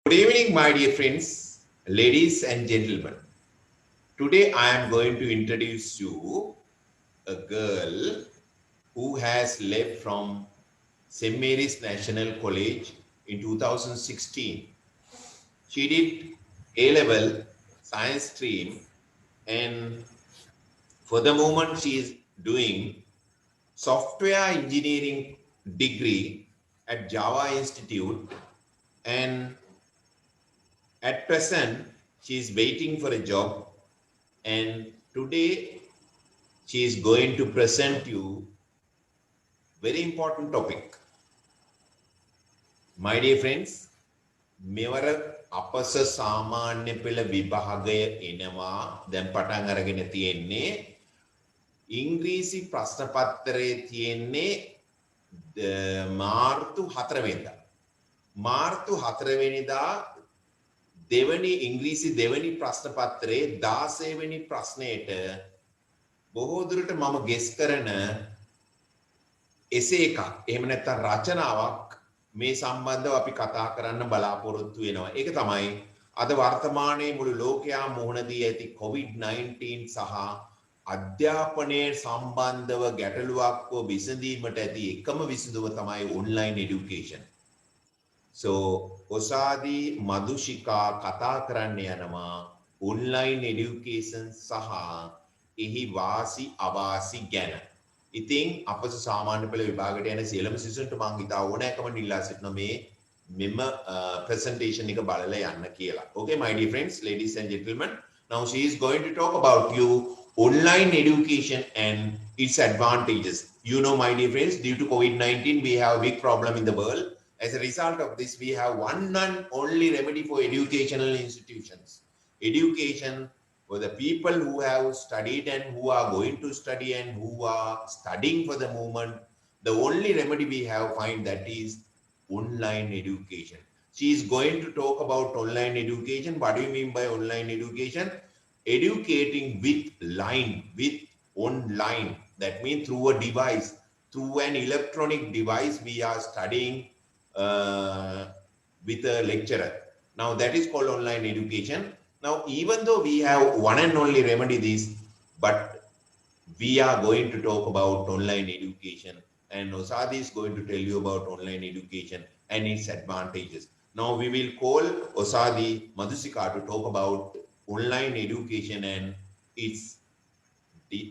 Good evening, my dear friends, ladies and gentlemen. Today I am going to introduce you a girl who has left from St. Mary's National College in 2016. She did A-level science stream, and for the moment she is doing software engineering degree at Java Institute, and at present she is waiting for a job, and today she is going to present you very important topic. My dear friends, මෙවර අපස සාමාන්‍ය පෙළ විභාගය එනවා. දැන් පටන් අරගෙන තියෙන්නේ ඉංග්‍රීසි ප්‍රශ්න පත්‍රයේ තියෙන්නේ මාර්තු 4 වෙනිදා. මාර්තු 4 වෙනිදා දෙවනි ඉංග්‍රීසි දෙවනි ප්‍රශ්න පත්‍රයේ 16 වෙනි ප්‍රශ්නයට බොහෝ දුරට මම ගෙස් කරන එසේ එකක් එහෙම නැත්නම් රචනාවක් මේ සම්බන්ධව අපි කතා කරන්න බලාපොරොත්තු වෙනවා. ඒක තමයි අද වර්තමානයේ මුළු ලෝකයා මුහුණ දී ඇති COVID-19 සහ අධ්‍යාපනයේ සම්බන්ධව ගැටලුවක් විසඳීමට ඇති එකම විසඳුම තමයි online education. So ඔසාදී මදුෂිකා කතා කරන්න යනවා online education සහ එහි වාසි අවාසි ගැන. ඉතින් අපස සාමාන්‍ය පෙළ විභාගයට යන සියලුම සිසුන්ට මම හිතා ඕනෑකම ඉල්ලා සිටිනවා මෙම presentation එක බලලා යන්න කියලා. Okay, my dear friends, ladies and gentlemen, now she is going to talk about you online education and its advantages. You know, my dear friends, due to COVID-19 we have a big problem in the world. As a result of this, we have one and only remedy for educational institutions. Education for the people who have studied and who are going to study and who are studying for the moment, the only remedy we have find that is online education. She is going to talk about online education. What do you mean by online education? Educating with online. That means through a device, through an electronic device, we are studying with a lecturer. Now that is called online education. Now, even though we have one and only remedy this, but we are going to talk about online education, and Osadi is going to tell you about online education and its advantages. Now, we will call Osadi Madhusika to talk about online education and its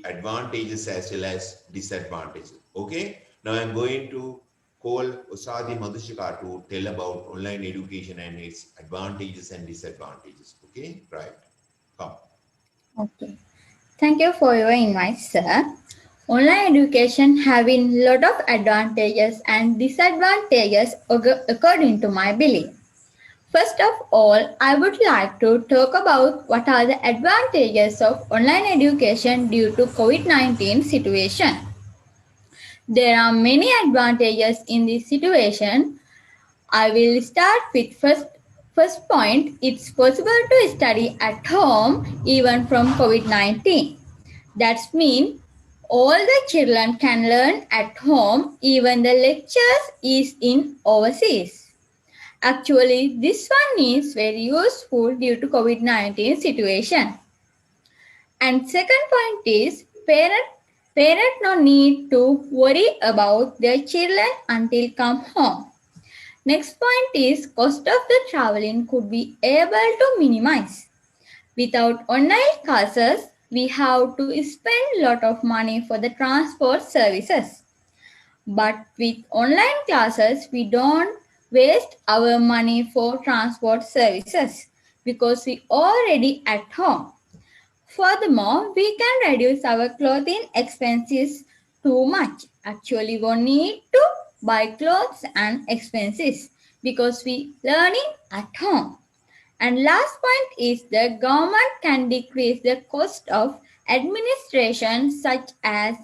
advantages as well as disadvantages. Okay. Now, I'm going to call Osadi Madhusika to tell about online education and its advantages and disadvantages. Okay, right. Come. Okay. Thank you for your invite, sir. Online education having lot of advantages and disadvantages according to my belief. First of all, I would like to talk about what are the advantages of online education due to COVID-19 situation. There are many advantages in this situation. I will start with first point. It's possible to study at home even from COVID-19. That means all the children can learn at home even the lectures is in overseas. Actually, this one is very useful due to COVID-19 situation. And second point is parent no need to worry about their children until come home. Next point is cost of the traveling could be able to minimize. Without online classes, we have to spend lot of money for the transport services. But with online classes, we don't waste our money for transport services because we already at home. Furthermore, we can reduce our clothing expenses too much. Actually, we need to buy clothes and expenses because we learning at home. And last point is the government can decrease the cost of administration such as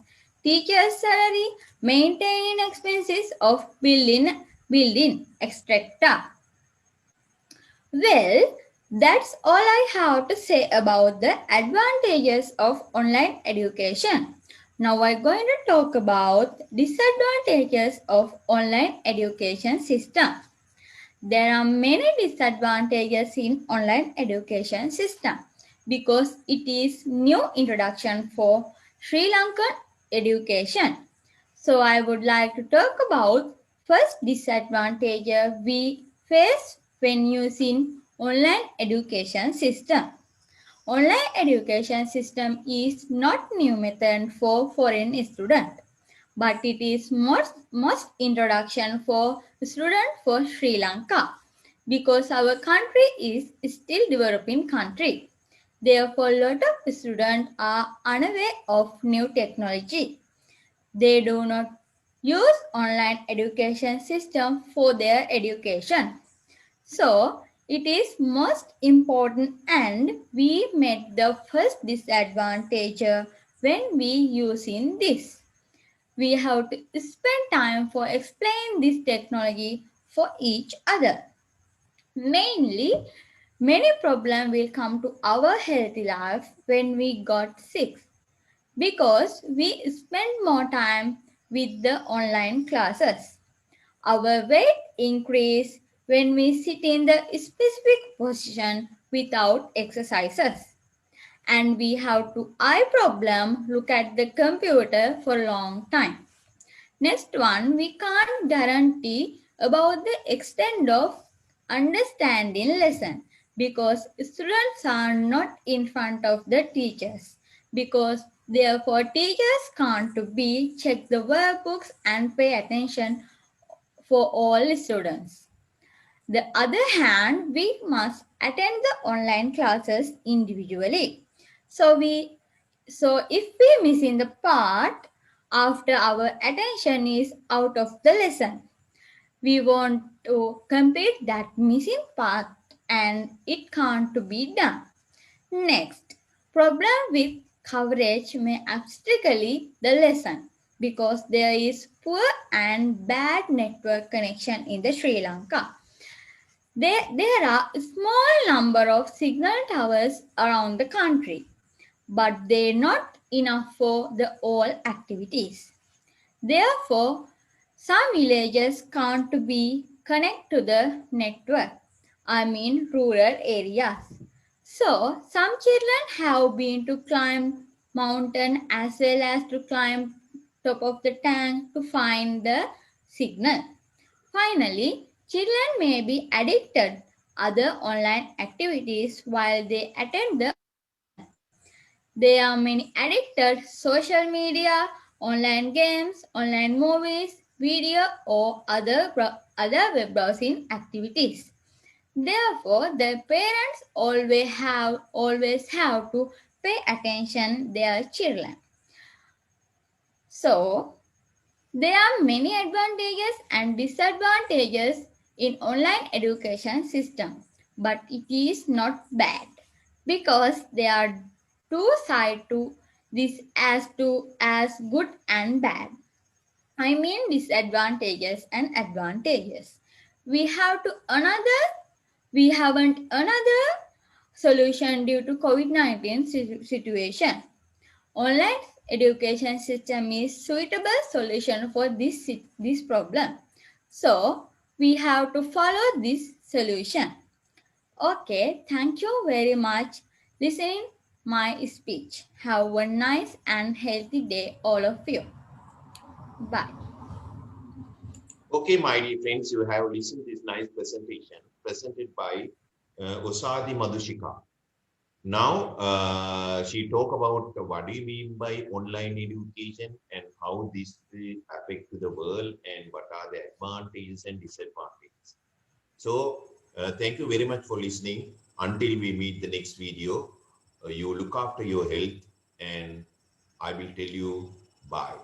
teacher's salary, maintaining expenses of building, etc. Well, that's all I have to say about the advantages of online education. Now I'm going to talk about disadvantages of online education system. There are many disadvantages in online education system because it is new introduction for Sri Lankan education. So I would like to talk about first disadvantage we face when using online education system. Online education system is not new method for foreign student, but it is most introduction for student for Sri Lanka because our country is still developing country. Therefore, lot of students are unaware of new technology. They do not use online education system for their education. So it is most important and we met the first disadvantage when we using this. We have to spend time for explaining this technology for each other. Mainly, many problems will come to our healthy life when we got sick because we spend more time with the online classes. Our weight increase when we sit in the specific position without exercises. And we have to eye problem look at the computer for a long time. Next one, we can't guarantee about the extent of understanding lesson because students are not in front of the teachers because therefore teachers can't be check the workbooks and pay attention for all students. The other hand, we must attend the online classes individually. So if we miss in the part after our attention is out of the lesson, we want to complete that missing part and it can't be done. Next, problem with coverage may obstacle the lesson because there is poor and bad network connection in the Sri Lanka. There are a small number of signal towers around the country, but they're not enough for the all activities. Therefore, some villages can't be connected to the network. I mean rural areas. So, some children have been to climb mountain as well as to climb top of the tank to find the signal. Finally, children may be addicted other online activities while they attend the. There are many addicted social media, online games, online movies, video or other web browsing activities. Therefore, the parents always have to pay attention their children. So, there are many advantages and disadvantages in online education system, but it is not bad because there are two sides to this as good and bad. I mean disadvantages and advantages. We have to another we haven't another solution due to COVID-19 situation. Online education system is suitable solution for this problem. So we have to follow this solution. Okay, thank you very much listening my speech. Have a nice and healthy day all of you. Bye. Okay, my dear friends, you have listened to this nice presentation presented by Osadi Madhushika. Now, she talk about what do you mean by online education and how this will affect to the world and what are the advantages and disadvantages. So, thank you very much for listening. Until we meet the next video, you look after your health and I will tell you bye.